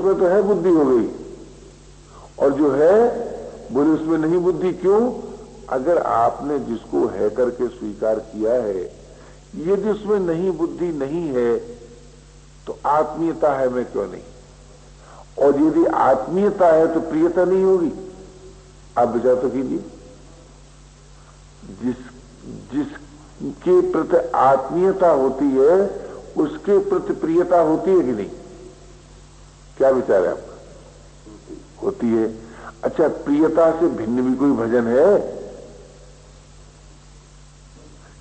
उसमें तो है बुद्धि हो गई, और जो है बोले उसमें नहीं बुद्धि। क्यों? अगर आपने जिसको है करके स्वीकार किया है, यदि उसमें नहीं बुद्धि नहीं है तो आत्मीयता है में क्यों नहीं? और यदि आत्मीयता है तो प्रियता नहीं होगी। आप विचार तो कीजिए, जिसके प्रति आत्मीयता होती है उसके प्रति प्रियता होती है कि नहीं? क्या विचार है आपका? होती है। अच्छा, प्रियता से भिन्न भी कोई भजन है?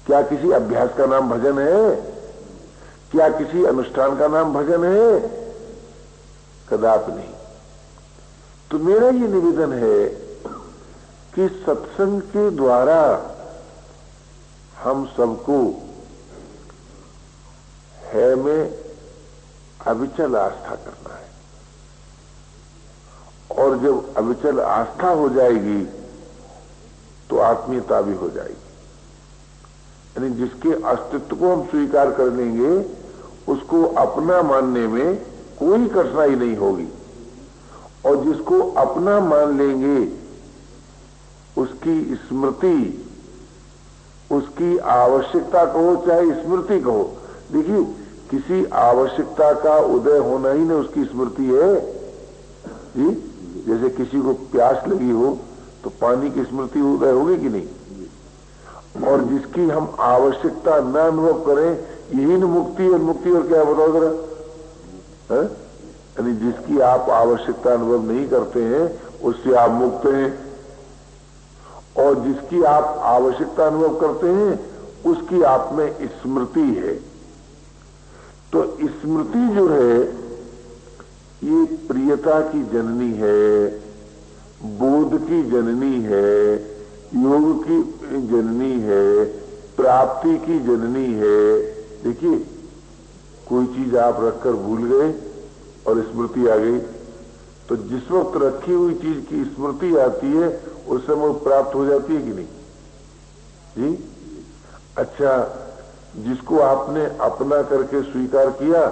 क्या किसी अभ्यास का नाम भजन है? क्या किसी अनुष्ठान का नाम भजन है? कदापि नहीं। तो मेरा ये निवेदन है कि सत्संग के द्वारा हम सबको है में अविचल आस्था करना है, और जब अविचल आस्था हो जाएगी तो आत्मीयता भी हो जाएगी। यानी जिसके अस्तित्व को हम स्वीकार कर लेंगे उसको अपना मानने में कोई कठिनाई नहीं होगी, और जिसको अपना मान लेंगे उसकी स्मृति, उसकी आवश्यकता कहो चाहे स्मृति कहो, देखिए किसी आवश्यकता का उदय होना ही ना उसकी स्मृति है जी। जैसे किसी को प्यास लगी हो तो पानी की स्मृति उदय होगी कि नहीं? और जिसकी हम आवश्यकता न अनुभव करें, यही न मुक्ति। और मुक्ति और क्या बताओ जरा? यानी जिसकी आप आवश्यकता अनुभव नहीं करते हैं उससे आप मुक्त हैं, और जिसकी आप आवश्यकता अनुभव करते हैं उसकी आप में स्मृति है। तो स्मृति जो है ये प्रियता की जननी है, बोध की जननी है, योग की जननी है, प्राप्ति की जननी है। देखिए, कोई चीज आप रखकर भूल गए और स्मृति आ गई, तो जिस वक्त रखी हुई चीज की स्मृति आती है उस समय वो प्राप्त हो जाती है कि नहीं जी? अच्छा, जिसको आपने अपना करके स्वीकार किया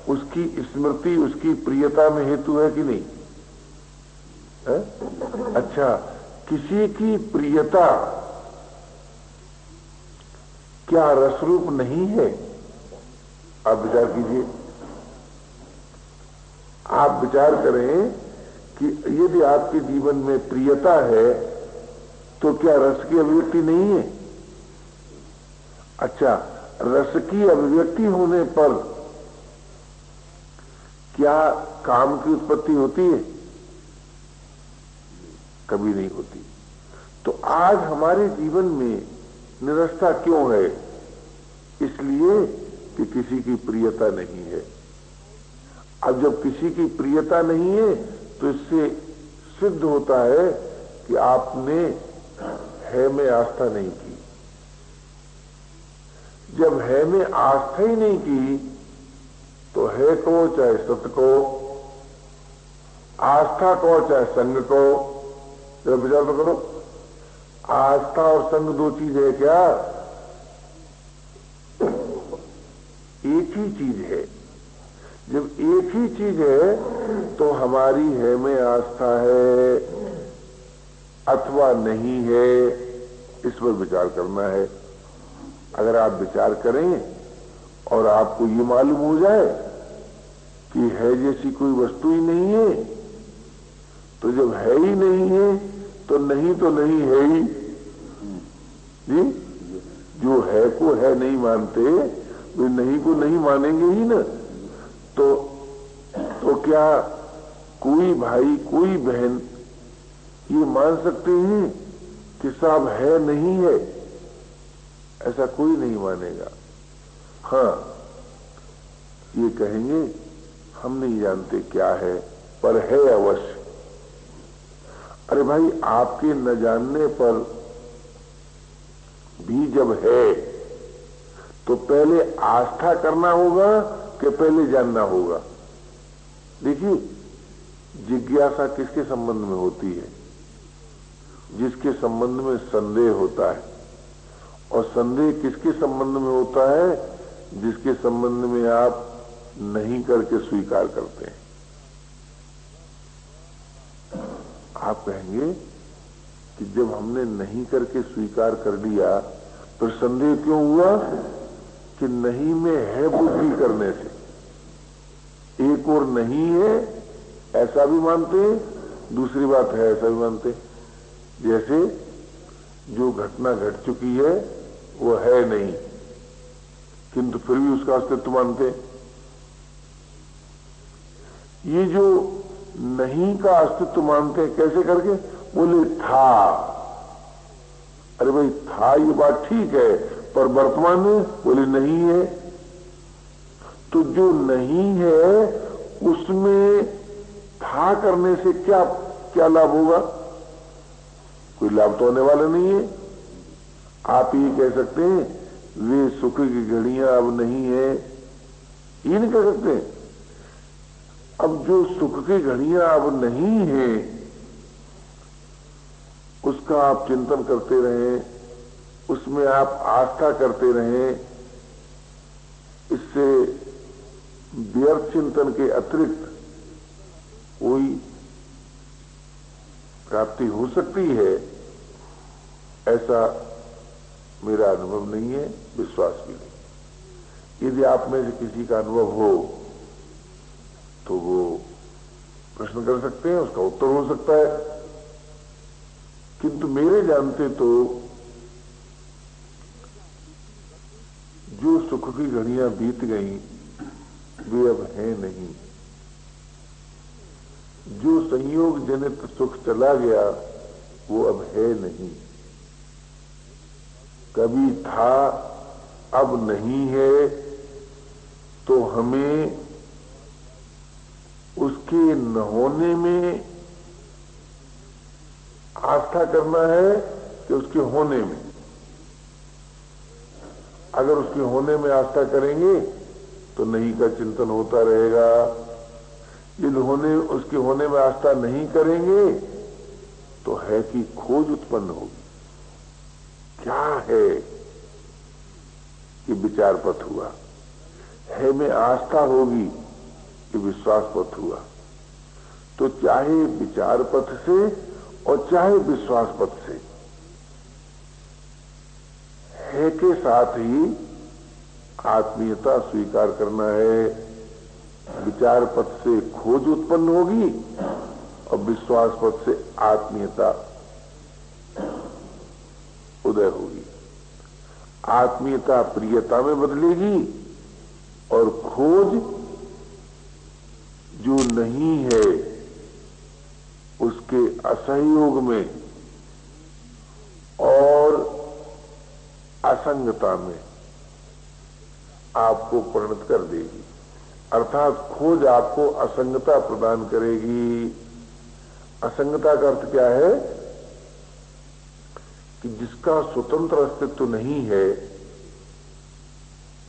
उसकी स्मृति उसकी प्रियता में हेतु है कि नहीं है? अच्छा, किसी की प्रियता क्या रसरूप नहीं है? आप विचार कीजिए, आप विचार करें कि यदि आपके जीवन में प्रियता है तो क्या रस की अभिव्यक्ति नहीं है? अच्छा, रस की अभिव्यक्ति होने पर क्या काम की उत्पत्ति होती है? कभी नहीं होती। तो आज हमारे जीवन में निरस्ता क्यों है? इसलिए कि किसी की प्रियता नहीं है। अब जब किसी की प्रियता नहीं है तो इससे सिद्ध होता है कि आपने है में आस्था नहीं की। जब है में आस्था ही नहीं की तो है को चाहे सत्य को, आस्था को चाहे संग को, जरा विचार तो करो। आस्था और संग दो चीज है क्या? एक ही चीज है। जब एक ही चीज है तो हमारी है में आस्था है अथवा नहीं है, इस पर विचार करना है। अगर आप विचार करें और आपको ये मालूम हो जाए कि है जैसी कोई वस्तु ही नहीं है, तो जब है ही नहीं है तो नहीं है ही जी। जो है को है नहीं मानते वे नहीं को नहीं मानेंगे ही ना। तो क्या कोई भाई कोई बहन ये मान सकते हैं कि साहब है नहीं है? ऐसा कोई नहीं मानेगा। हाँ, ये कहेंगे हम नहीं जानते क्या है, पर है अवश्य। अरे भाई, आपके न जानने पर भी जब है तो पहले आस्था करना होगा कि पहले जानना होगा? देखिए, जिज्ञासा किसके संबंध में होती है? जिसके संबंध में संदेह होता है। और संदेह किसके संबंध में होता है? जिसके संबंध में आप नहीं करके स्वीकार करते हैं। आप कहेंगे कि जब हमने नहीं करके स्वीकार कर लिया तो संदेह क्यों हुआ कि नहीं में है बुद्धि करने से। एक और नहीं है ऐसा भी मानते हैं, दूसरी बात है ऐसा भी मानते हैं। जैसे जो घटना घट चुकी है वो है नहीं, किंतु फिर भी उसका अस्तित्व मानते हैं। ये जो नहीं का अस्तित्व मानते हैं कैसे करके, बोले था। अरे भाई था ये बात ठीक है, पर वर्तमान में बोले नहीं है। तो जो नहीं है उसमें था करने से क्या क्या लाभ होगा? कोई लाभ तो होने वाला नहीं है। आप ये कह सकते हैं वे सुख की घड़ियां अब नहीं है, ये नहीं कह सकते। अब जो सुख की घड़ियां अब नहीं है उसका आप चिंतन करते रहें, उसमें आप आस्था करते रहें, इससे व्यर्थ चिंतन के अतिरिक्त कोई प्राप्ति हो सकती है, ऐसा मेरा अनुभव नहीं है, विश्वास भी नहीं। यदि आप में से किसी का अनुभव हो तो वो प्रश्न कर सकते हैं, उसका उत्तर हो सकता है। किंतु मेरे जानते तो जो सुख की घड़ियां बीत गई वे अब हैं नहीं। जो संयोग जनित सुख चला गया वो अब है नहीं। कभी था अब नहीं है, तो हमें उसके न होने में आस्था करना है कि उसके होने में। अगर उसके होने में आस्था करेंगे तो नहीं का चिंतन होता रहेगा। यदि उसके होने में आस्था नहीं करेंगे तो है कि खोज उत्पन्न होगी। क्या है कि विचार पथ हुआ, है में आस्था होगी कि विश्वास पथ हुआ। तो चाहे विचार पथ से और चाहे विश्वास पथ से, है के साथ ही आत्मीयता स्वीकार करना है। विचार पथ से खोज उत्पन्न होगी और विश्वास पथ से आत्मीयता उदय होगी। आत्मीयता प्रियता में बदलेगी और खोज जो नहीं है उसके असहयोग में और असंगता में आपको परिणत कर देगी। अर्थात खोज आपको असंगता प्रदान करेगी। असंगता का अर्थ क्या है कि जिसका स्वतंत्र अस्तित्व नहीं है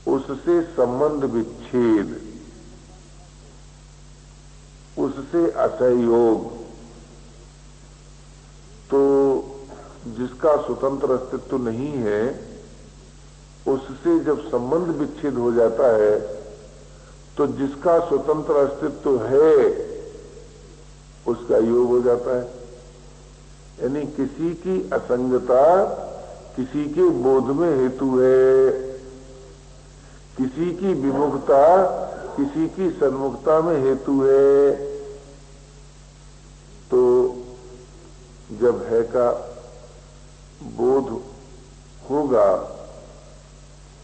उससे संबंध विच्छेद, उससे असहयोग। तो जिसका स्वतंत्र अस्तित्व नहीं है उससे जब संबंध विच्छेद हो जाता है तो जिसका स्वतंत्र अस्तित्व है उसका योग हो जाता है। यानी किसी की असंगता किसी के बोध में हेतु है, किसी की विमुखता किसी की सन्मुखता में हेतु है। तो जब है का बोध होगा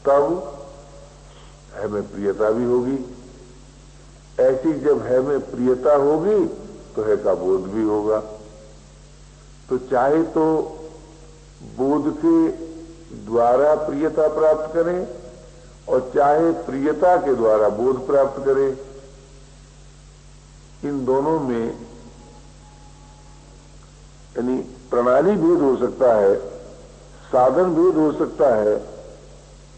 तब है में प्रियता भी होगी। ऐसी जब है में प्रियता होगी तो है का बोध भी होगा। तो चाहे तो बोध के द्वारा प्रियता प्राप्त करें और चाहे प्रियता के द्वारा बोध प्राप्त करें, इन दोनों में यानी प्रणाली भेद हो सकता है, साधन भेद हो सकता है,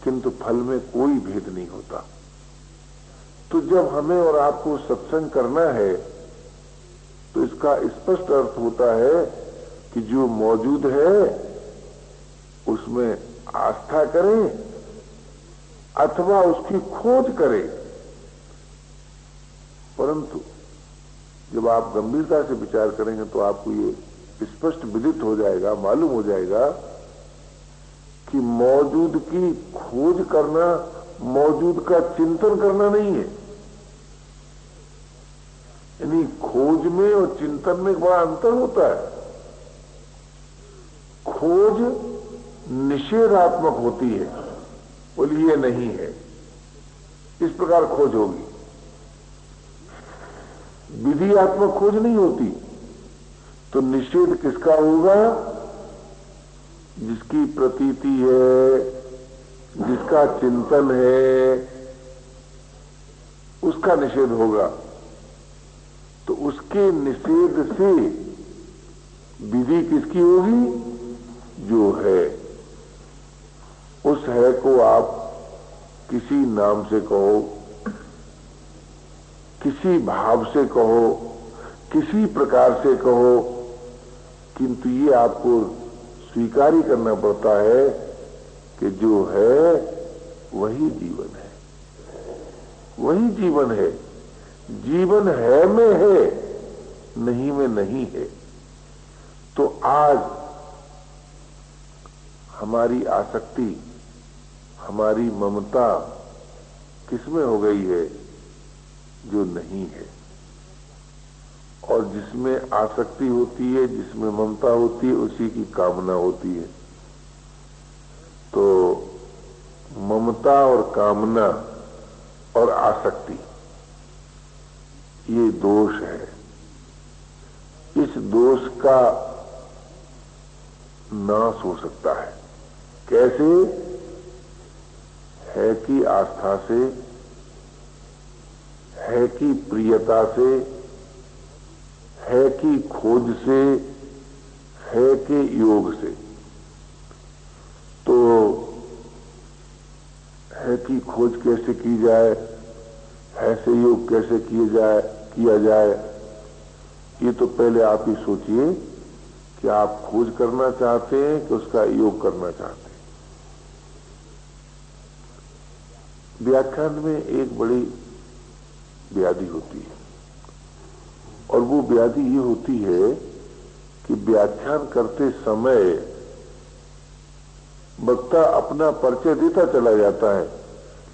किंतु फल में कोई भेद नहीं होता। तो जब हमें और आपको सत्संग करना है तो इसका स्पष्ट अर्थ होता है कि जो मौजूद है उसमें आस्था करें अथवा उसकी खोज करें। परंतु जब आप गंभीरता से विचार करेंगे तो आपको ये स्पष्ट विदित हो जाएगा, मालूम हो जाएगा कि मौजूद की खोज करना मौजूद का चिंतन करना नहीं है। यानी खोज में और चिंतन में एक बड़ा अंतर होता है। खोज निषेधात्मक होती है, बोलिए नहीं है, इस प्रकार खोज होगी। विधियात्मक खोज नहीं होती। तो निषेध किसका होगा? जिसकी प्रतीति है, जिसका चिंतन है, उसका निषेध होगा। तो उसके निषेध से विधि किसकी होगी? जो है। उस है को आप किसी नाम से कहो, किसी भाव से कहो, किसी प्रकार से कहो, किंतु ये आपको स्वीकार ही करना पड़ता है कि जो है वही जीवन है, वही जीवन है। जीवन है में है, नहीं में नहीं है। तो आज हमारी आसक्ति, हमारी ममता किसमें हो गई है? जो नहीं है। और जिसमें आसक्ति होती है, जिसमें ममता होती है, उसी की कामना होती है। तो ममता और कामना और आसक्ति ये दोष है। इस दोष का नाश हो सकता है। कैसे? है कि आस्था से, है कि प्रियता से, है कि खोज से, है कि योग से। तो है कि खोज कैसे की जाए, है से योग कैसे किया जाए, ये तो पहले आप ही सोचिए कि आप खोज करना चाहते हैं कि उसका योग करना चाहते हैं। व्याख्यान में एक बड़ी व्याधि होती है, और वो व्याधि ये होती है कि व्याख्यान करते समय वक्ता अपना परिचय देता चला जाता है,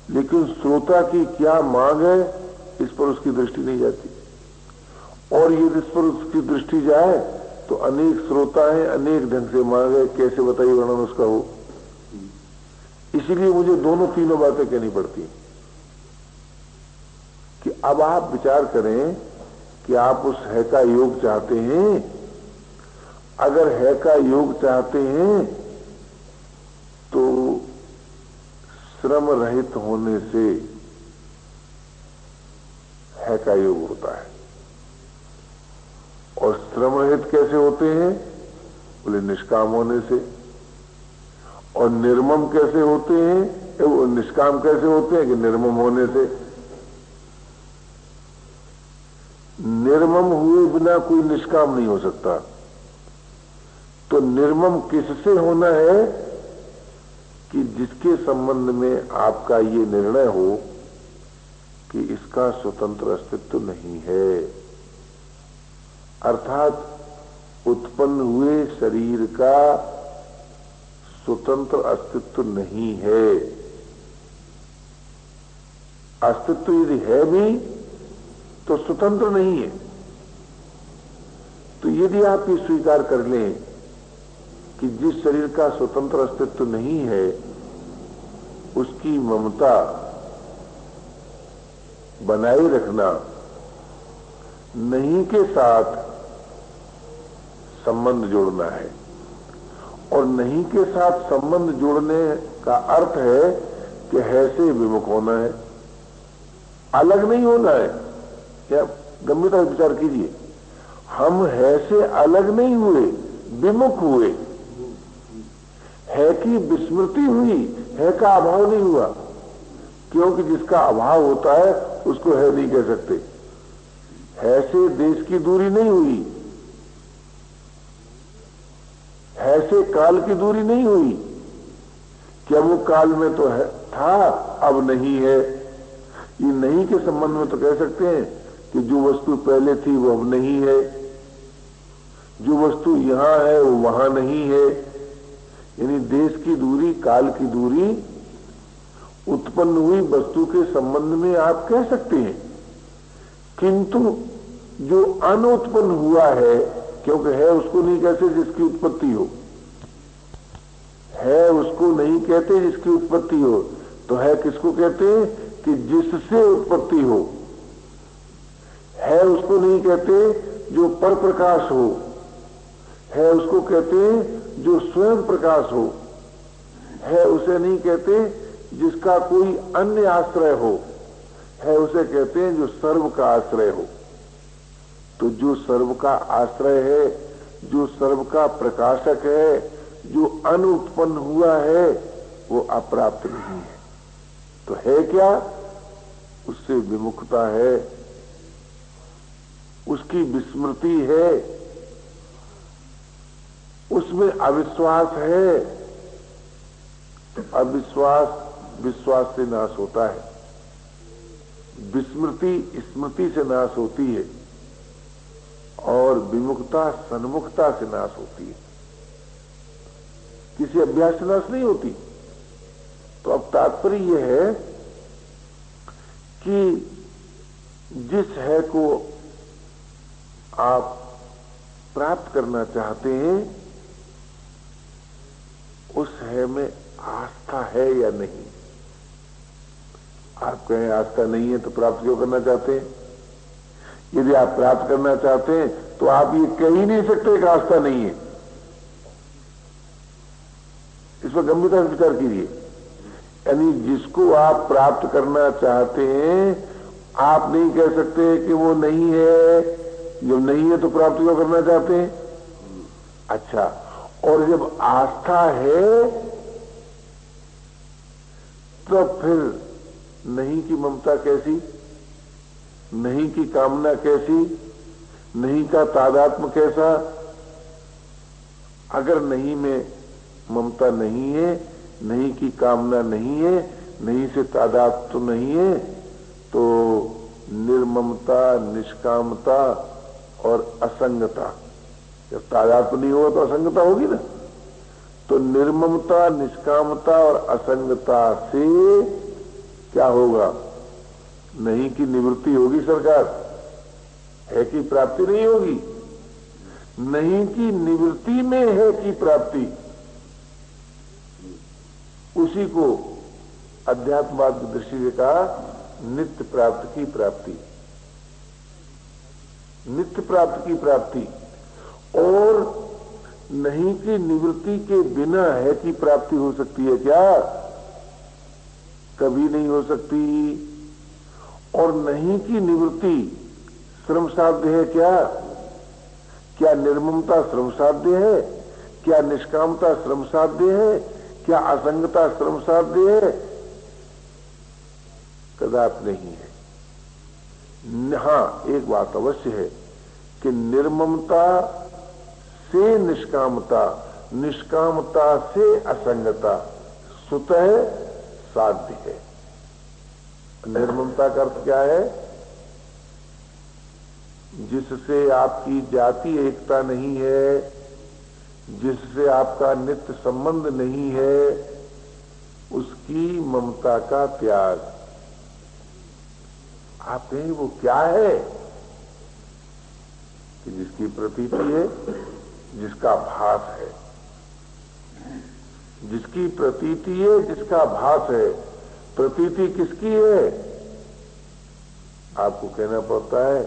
लेकिन श्रोता की क्या मांग है इस पर उसकी दृष्टि नहीं जाती। और ये इस पर उसकी दृष्टि जाए तो अनेक श्रोता हैं, अनेक ढंग से मांग है, कैसे बताइए वर्णन उसका हो। इसीलिए मुझे दोनों तीनों बातें कहनी पड़ती हैं कि अब आप विचार करें कि आप उस है का योग चाहते हैं। अगर है का योग चाहते हैं तो श्रम रहित होने से है का योग होता है। और श्रम रहित कैसे होते हैं? बोले निष्काम होने से। और निर्मम कैसे होते हैं? वो निष्काम कैसे होते हैं? कि निर्मम होने से। निर्मम हुए बिना कोई निष्काम नहीं हो सकता। तो निर्मम किससे होना है? कि जिसके संबंध में आपका ये निर्णय हो कि इसका स्वतंत्र अस्तित्व नहीं है, अर्थात उत्पन्न हुए शरीर का स्वतंत्र अस्तित्व नहीं है। अस्तित्व यदि है भी तो स्वतंत्र नहीं है। तो यदि आप ये स्वीकार कर लें कि जिस शरीर का स्वतंत्र अस्तित्व नहीं है, उसकी ममता बनाए रखना, नहीं के साथ संबंध जोड़ना है। और नहीं के साथ संबंध जोड़ने का अर्थ है कि है से विमुख होना है, अलग नहीं होना है। क्या गंभीरता से विचार कीजिए, हम है से अलग नहीं हुए, विमुख हुए। है की विस्मृति हुई, है का अभाव नहीं हुआ। क्योंकि जिसका अभाव होता है उसको है नहीं कह सकते। है से देश की दूरी नहीं हुई, है से काल की दूरी नहीं हुई। क्या वो काल में तो है था, अब नहीं है। ये नहीं के संबंध में तो कह सकते हैं कि जो वस्तु पहले थी वो अब नहीं है। जो वस्तु यहां है वो वहां नहीं है। यानी देश की दूरी, काल की दूरी उत्पन्न हुई वस्तु के संबंध में आप कह सकते हैं, किंतु जो अनुत्पन्न हुआ है, क्योंकि है उसको नहीं कहते जिसकी उत्पत्ति हो, है उसको नहीं कहते जिसकी उत्पत्ति हो, तो है किसको कहते हैं कि जिससे उत्पत्ति हो। है उसको नहीं कहते जो पर प्रकाश हो, है उसको कहते हैं जो स्वयं प्रकाश हो। है उसे नहीं कहते जिसका कोई अन्य आश्रय हो, है उसे कहते हैं जो सर्व का आश्रय हो। तो जो सर्व का आश्रय है, जो सर्व का प्रकाशक है, जो अनुत्पन्न हुआ है, वो अप्राप्त नहीं है। तो है क्या? उससे विमुखता है, उसकी विस्मृति है, उसमें अविश्वास है। तो अविश्वास विश्वास से नाश होता है, विस्मृति स्मृति से नाश होती है, और विमुखता सन्मुखता से नाश होती है, किसी अभ्यास से नाश नहीं होती। तो अब तात्पर्य यह है कि जिस है को आप प्राप्त करना चाहते हैं, उस है में आस्था है या नहीं। आप कहें आस्था नहीं है तो प्राप्त क्यों करना चाहते हैं? यदि आप प्राप्त करना चाहते हैं तो आप ये कह ही नहीं सकते कि आस्था नहीं है। इस पर गंभीरता से विचार कीजिए। यानी जिसको आप प्राप्त करना चाहते हैं, आप नहीं कह सकते कि वो नहीं है। जब नहीं है तो प्राप्त क्यों करना चाहते हैं? अच्छा, और जब आस्था है तो फिर नहीं की ममता कैसी, नहीं की कामना कैसी, नहीं का तादात्म्य कैसा? अगर नहीं में ममता नहीं है, नहीं की कामना नहीं है, नहीं से तादात्म्य तो नहीं है, तो निर्ममता, निष्कामता और असंगता। जब तादात्म्य नहीं होगा तो असंगता होगी ना। तो निर्ममता, निष्कामता और असंगता से क्या होगा? नहीं की निवृत्ति होगी सरकार, है की प्राप्ति नहीं होगी। नहीं की निवृत्ति में है की प्राप्ति, उसी को अध्यात्मवाद की दृष्टि से कहा नित्य प्राप्त की प्राप्ति। नित्य प्राप्त की प्राप्ति। और नहीं की निवृत्ति के बिना है की प्राप्ति हो सकती है क्या? कभी नहीं हो सकती। और नहीं की निवृत्ति श्रम साध्य है क्या? क्या निर्ममता श्रम साध्य है? क्या निष्कामता श्रम साध्य है? क्या असंगता श्रम साध्य है? कदापि नहीं है। हां, एक बात अवश्य है कि निर्ममता से निष्कामता, निष्कामता से असंगता स्वतः साध्य है। निर्ममता का अर्थ क्या है? जिससे आपकी जाति एकता नहीं है, जिससे आपका नित्य संबंध नहीं है, उसकी ममता का त्याग। आप कहें वो क्या है? कि जिसकी प्रतीति है, जिसका भास है। जिसकी प्रतीति है, जिसका भास है। प्रतीति किसकी है? आपको कहना पड़ता है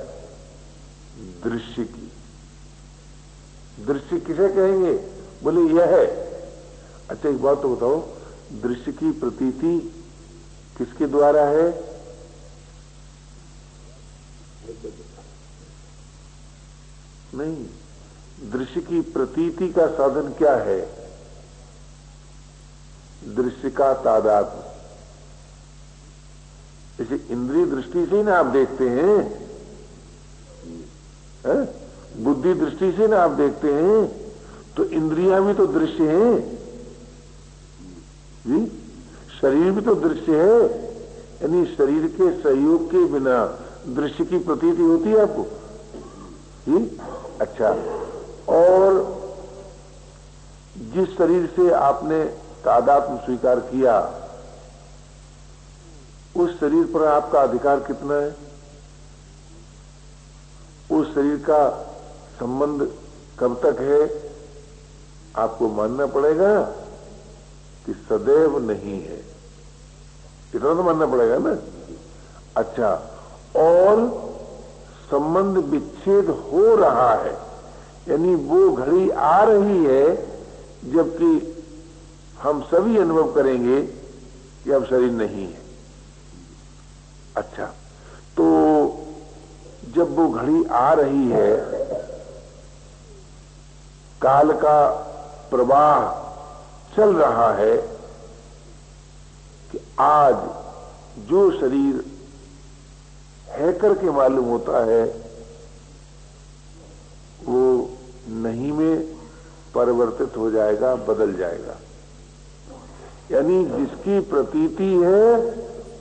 दृश्य की। दृश्य किसे कहेंगे? बोले यह है। अच्छा, एक बात तो बताओ, दृश्य की प्रतीति किसके द्वारा है? नहीं, दृश्य की प्रतीति का साधन क्या है? दृश्य का तादात्म्य। जैसे इंद्रिय दृष्टि से ना आप देखते हैं, बुद्धि दृष्टि से ना आप देखते हैं, तो इंद्रियां भी तो दृश्य हैं जी, शरीर भी तो दृश्य है। यानी शरीर के सहयोग के बिना दृश्य की प्रतीति होती है आपको जी? अच्छा, और जिस शरीर से आपने तादात्म्य स्वीकार किया, उस शरीर पर आपका अधिकार कितना है? उस शरीर का संबंध कब तक है? आपको मानना पड़ेगा कि सदैव नहीं है। इतना तो मानना पड़ेगा ना। अच्छा, और संबंध विच्छेद हो रहा है, यानी वो घड़ी आ रही है जबकि हम सभी अनुभव करेंगे कि अब शरीर नहीं है। अच्छा, तो जब वो घड़ी आ रही है, काल का प्रवाह चल रहा है कि आज जो शरीर है करके मालूम होता है वो नहीं में परिवर्तित हो जाएगा, बदल जाएगा। यानी जिसकी प्रतीति है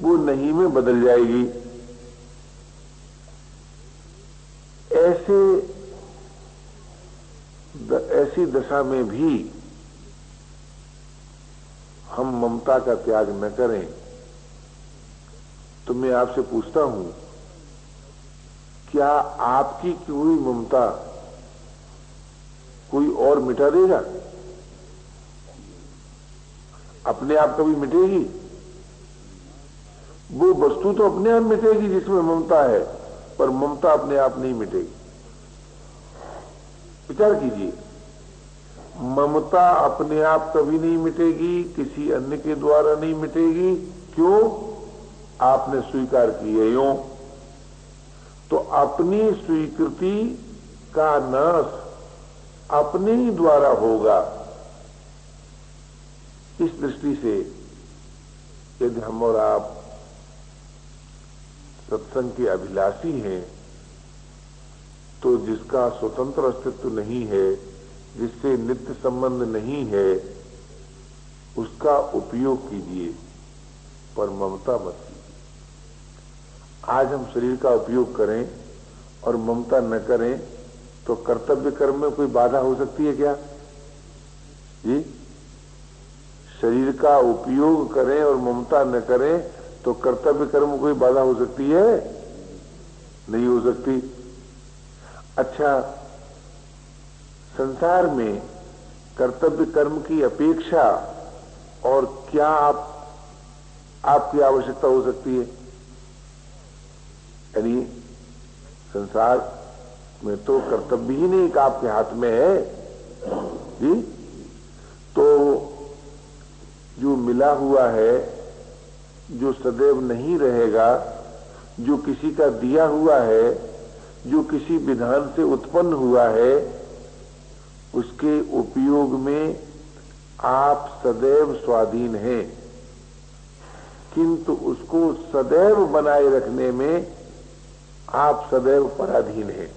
वो नहीं में बदल जाएगी। ऐसी दशा में भी हम ममता का त्याग न करें तो मैं आपसे पूछता हूं, क्या आपकी कोई ममता कोई और मिटा देगा? अपने आप कभी मिटेगी? वो वस्तु तो अपने आप मिटेगी जिसमें ममता है, पर ममता अपने आप नहीं मिटेगी। विचार कीजिए, ममता अपने आप कभी नहीं मिटेगी, किसी अन्य के द्वारा नहीं मिटेगी। क्यों? आपने स्वीकार की है यूं। तो अपनी स्वीकृति का नाश अपने ही द्वारा होगा। इस दृष्टि से यदि हम और आप सत्संग के अभिलाषी हैं तो जिसका स्वतंत्र अस्तित्व नहीं है, जिससे नित्य संबंध नहीं है, उसका उपयोग कीजिए, पर ममता मत कीजिए। आज हम शरीर का उपयोग करें और ममता न करें तो कर्तव्य कर्म में कोई बाधा हो सकती है क्या जी? शरीर का उपयोग करें और ममता न करें तो कर्तव्य कर्म में कोई बाधा हो सकती है? नहीं हो सकती। अच्छा, संसार में कर्तव्य कर्म की अपेक्षा और क्या आपकी आवश्यकता हो सकती है? यानी संसार में तो कर्तव्य ही नहीं कि आपके हाथ में है जी। तो जो मिला हुआ है, जो सदैव नहीं रहेगा, जो किसी का दिया हुआ है, जो किसी विधान से उत्पन्न हुआ है, उसके उपयोग में आप सदैव स्वाधीन हैं, किंतु उसको सदैव बनाए रखने में आप सदैव पराधीन हैं।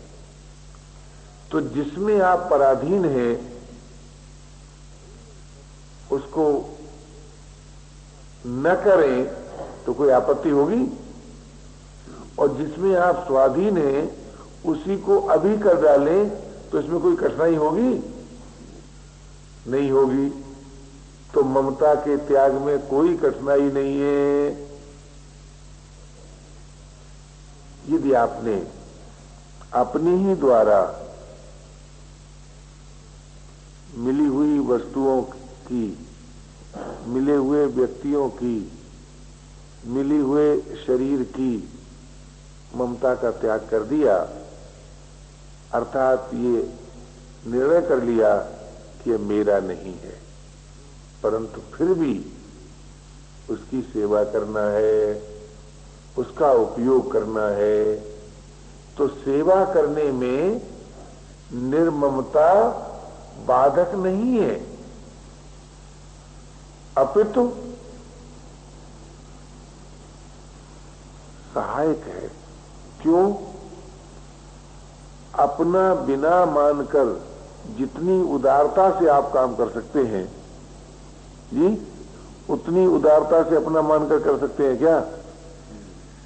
तो जिसमें आप पराधीन हैं उसको न करें तो कोई आपत्ति होगी, और जिसमें आप स्वाधीन हैं उसी को अभी कर डालें तो इसमें कोई कठिनाई होगी? नहीं होगी। तो ममता के त्याग में कोई कठिनाई नहीं है। यदि आपने अपने ही द्वारा मिली हुई वस्तुओं की, मिले हुए व्यक्तियों की, मिली हुए शरीर की ममता का त्याग कर दिया, अर्थात ये निर्णय कर लिया कि ये मेरा नहीं है, परंतु फिर भी उसकी सेवा करना है, उसका उपयोग करना है, तो सेवा करने में निर्ममता बाधक नहीं है, अपितु सहायक है। क्यों? अपना बिना मानकर जितनी उदारता से आप काम कर सकते हैं जी, उतनी उदारता से अपना मानकर कर सकते हैं क्या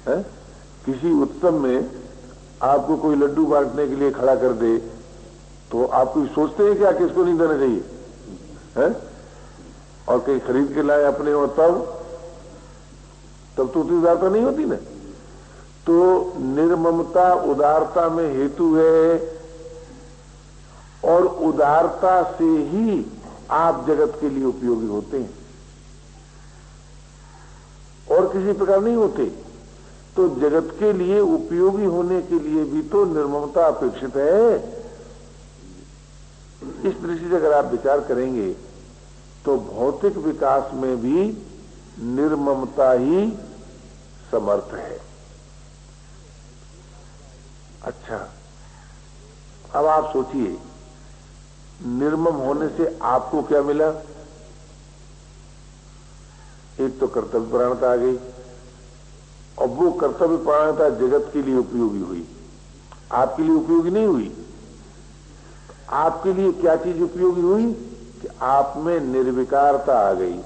है? किसी उत्सव में आपको कोई लड्डू बांटने के लिए खड़ा कर दे तो आप कोई सोचते हैं क्या किसको नहीं देना चाहिए है? और कहीं खरीद के लाए अपने और तब तो उतनी उदारता नहीं होती ना। तो निर्ममता उदारता में हेतु है, और उदारता से ही आप जगत के लिए उपयोगी होते हैं, और किसी प्रकार नहीं होते। तो जगत के लिए उपयोगी होने के लिए भी तो निर्ममता अपेक्षित है। इस दृष्टि से अगर आप विचार करेंगे तो भौतिक विकास में भी निर्ममता ही समर्थ है। अच्छा, अब आप सोचिए, निर्मम होने से आपको क्या मिला? एक तो कर्तव्य परायणता आ गई, और वो कर्तव्य परायणता जगत के लिए उपयोगी हुई, आपके लिए उपयोगी नहीं हुई। आपके लिए क्या चीज उपयोगी हुई कि आप में निर्विकारता आ गई।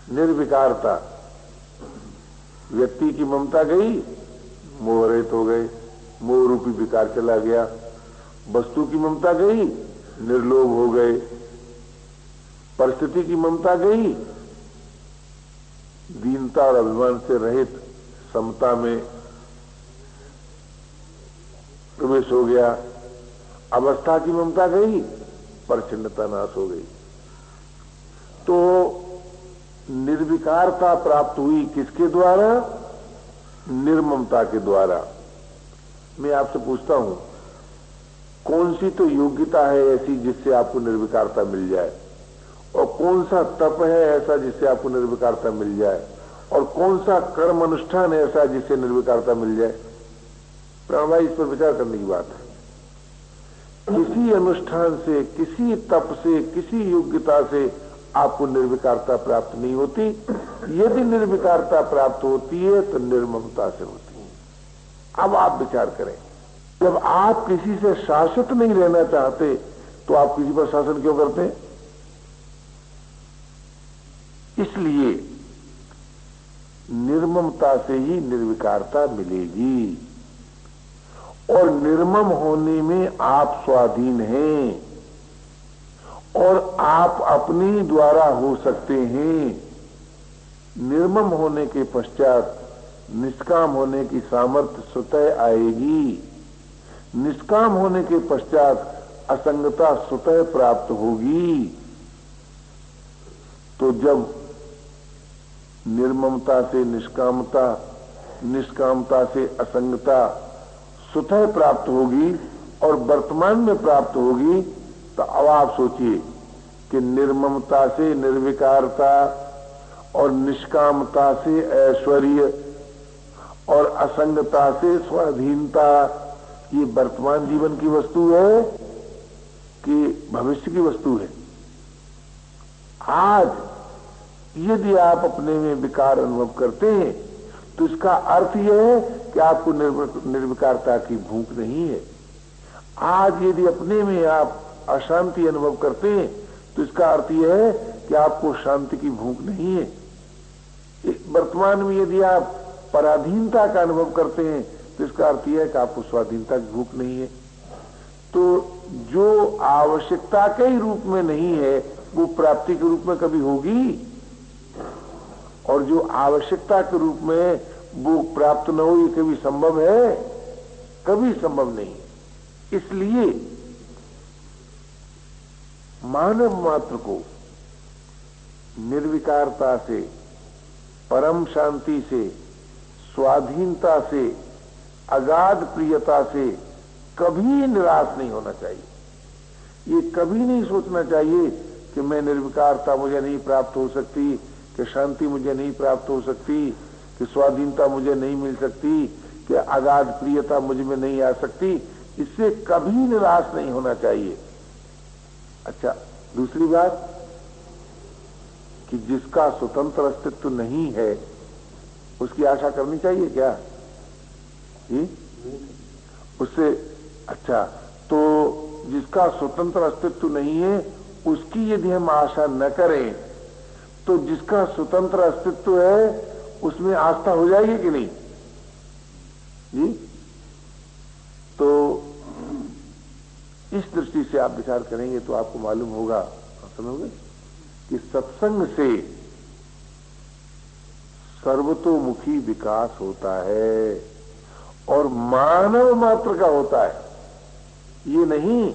निर्विकारता, व्यक्ति की ममता गई, मोह रहित हो गए, मोह रूपी विकार चला गया। वस्तु की ममता गई, निर्लोभ हो गए। परिस्थिति की ममता गई, दीनता और अभिमान से रहित समता में प्रवेश हो गया। अवस्था की ममता गई, परिच्छिन्नता नाश हो गई। तो निर्विकारता प्राप्त हुई किसके द्वारा? निर्ममता के द्वारा। मैं आपसे पूछता हूं, कौन सी तो योग्यता है ऐसी जिससे आपको निर्विकारता मिल जाए, और कौन सा तप है ऐसा जिससे आपको निर्विकारता मिल जाए, और कौन सा कर्म अनुष्ठान है ऐसा जिससे निर्विकारता मिल जाए? प्राण भाई, इस पर विचार करने की बात है। किसी अनुष्ठान से, किसी तप से, किसी योग्यता से आपको निर्विकारता प्राप्त नहीं होती। यदि निर्विकारता प्राप्त होती है तो निर्ममता से होती है। अब आप विचार करें, जब आप किसी से शासित नहीं रहना चाहते तो आप किसी पर शासन क्यों करते हैं? इसलिए निर्ममता से ही निर्विकारता मिलेगी, और निर्मम होने में आप स्वाधीन हैं, और आप अपने द्वारा हो सकते हैं। निर्मम होने के पश्चात निष्काम होने की सामर्थ्य स्वतः आएगी। निष्काम होने के पश्चात असंगता स्वतः प्राप्त होगी। तो जब निर्ममता से निष्कामता, निष्कामता से असंगता स्वतः प्राप्त होगी और वर्तमान में प्राप्त होगी, तो अब आप सोचिए कि निर्ममता से निर्विकारता और निष्कामता से ऐश्वर्य और असंगता से स्वाधीनता, ये वर्तमान जीवन की वस्तु है कि भविष्य की वस्तु है? आज यदि आप अपने में विकार अनुभव करते हैं तो इसका अर्थ यह है कि आपको निर्विकारता की भूख नहीं है। आज यदि अपने में आप अशांति अनुभव करते हैं तो इसका अर्थ यह है कि आपको शांति की भूख नहीं है। वर्तमान में यदि आप पराधीनता का अनुभव करते हैं तो इसका अर्थ यह है कि आपको स्वाधीनता की भूख नहीं है। तो जो आवश्यकता के ही रूप में नहीं है वो प्राप्ति के रूप में कभी होगी, और जो आवश्यकता के रूप में वो प्राप्त न हो, ये कभी संभव है? कभी संभव नहीं। इसलिए मानव मात्र को निर्विकारता से, परम शांति से, स्वाधीनता से, अगाध प्रियता से कभी निराश नहीं होना चाहिए। ये कभी नहीं सोचना चाहिए कि मैं निर्विकारता मुझे नहीं प्राप्त हो सकती, कि शांति मुझे नहीं प्राप्त हो सकती, कि स्वाधीनता मुझे नहीं मिल सकती, कि अगाध प्रियता मुझ में नहीं आ सकती। इससे कभी निराश नहीं होना चाहिए। अच्छा, दूसरी बात कि जिसका स्वतंत्र अस्तित्व नहीं है उसकी आशा करनी चाहिए क्या? उससे अच्छा, तो जिसका स्वतंत्र अस्तित्व नहीं है उसकी यदि हम आशा न करें तो जिसका स्वतंत्र अस्तित्व है उसमें आस्था हो जाएगी कि नहीं जी? तो इस दृष्टि से आप विचार करेंगे तो आपको मालूम होगा, समझोगे कि सत्संग से सर्वतोमुखी विकास होता है और मानव मात्र का होता है। ये नहीं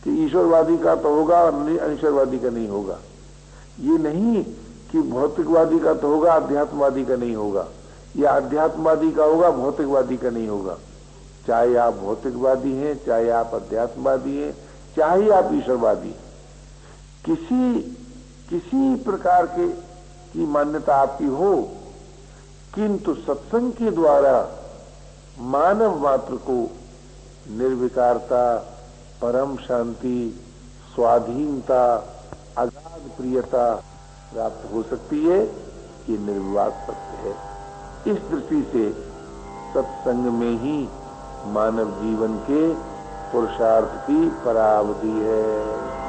कि ईश्वरवादी का तो होगा और अनिश्वरवादी का नहीं होगा। ये नहीं कि भौतिकवादी का तो होगा, अध्यात्मवादी का नहीं होगा, या अध्यात्मवादी का होगा, भौतिकवादी का नहीं होगा। चाहे आप भौतिकवादी हैं, चाहे आप अध्यात्मवादी हैं, चाहे आप ईश्वरवादी, किसी प्रकार की मान्यता आपकी हो, किंतु सत्संग के द्वारा मानव मात्र को निर्विकारता, परम शांति, स्वाधीनता, अगाध प्रियता प्राप्त हो सकती है। ये निर्विवाद सत्य है। इस दृष्टि से सत्संग में ही मानव जीवन के पुरुषार्थ की परावधि है।